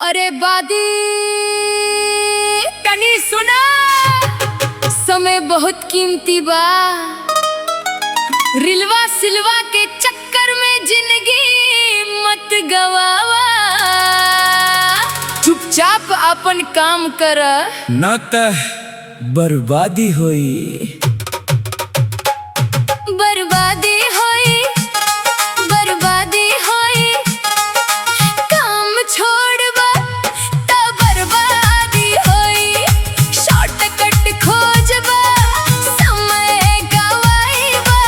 अरे बादी कनी सुना, समय बहुत कीमती बा। रिलवा सिलवा के चक्कर में जिंदगी मत गवावा। चुपचाप अपन काम कर, न त बर्बादी होई। बर्बादी होई, बर्बादी होई। काम छोड़बा त बर्बादी होई। शॉर्टकट खोजबा, समय गवाईबा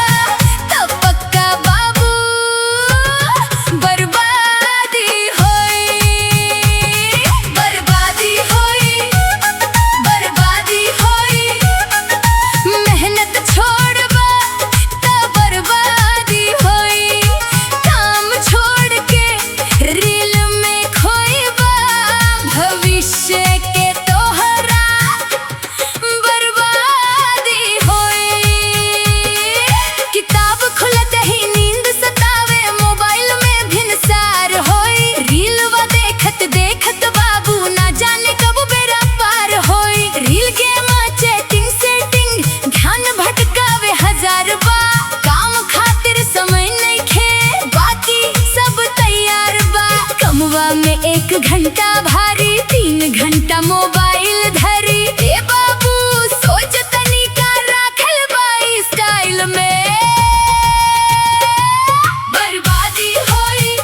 त पक्का बाबू बर्बादी होई। बर्बादी होई, बर्बादी होई। मेहनत छोड़बा त बर्बादी होई। काम छोड़ के रील में खोईबा, भविष्य के तोहरा बर्बादी होई। किताब खुलत ही नींद सतावे, मोबाइल में भिनसार होई। रीलवा देखत देखत बाबू ना जाने कब बेरा पार होई। रील गेम चैटिंग सेटिंग ध्यान भटकावे हजार बा। काम खातिर समय नइखे, बाकी सब तैयार बा। कमवा में 1 घंटा भारी, 3 घंटा मोबाइल धरी। ए बाबू सोच तनी का राखल बा स्टाइल में। बर्बादी होई,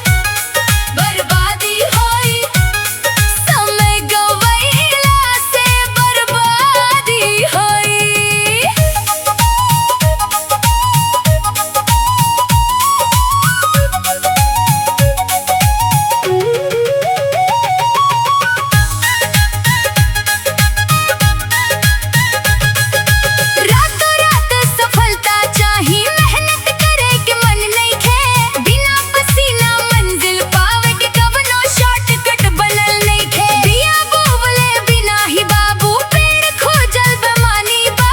बर्बादी होई। समय गवैला से बर्बादी होई। रातों रात सफलता चाही, मेहनत करे के मन नइखे। बिना पसीना मंजिल पावे के कवनो शॉर्टकट बनल नइखे। बिया बोवले बिना ही बाबू पेड़ खोजल बेमानी बा।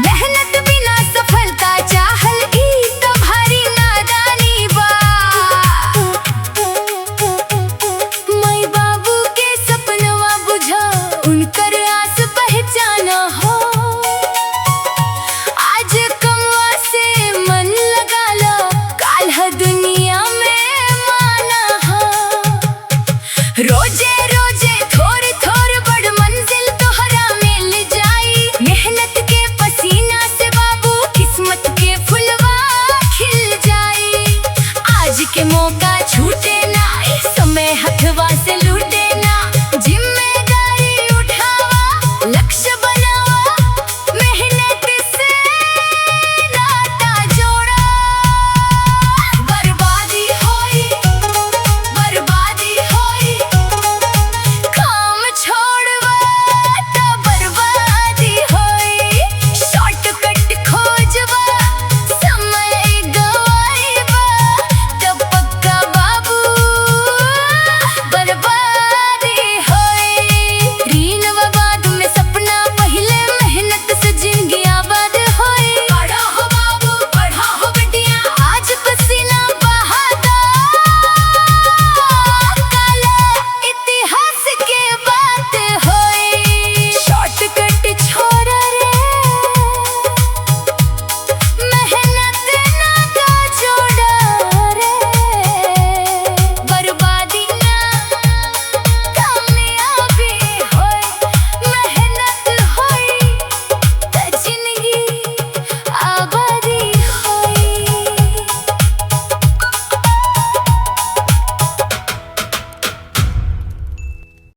मेहनत बिना सफलता चाहल ई तो भारी नादानी बा। माई बाबू के सपनवा बुझा, उनकर आस पहचाना हो। आज कमवा से मन लगा लो, काल्ह दुनिया में माना हो। रोजे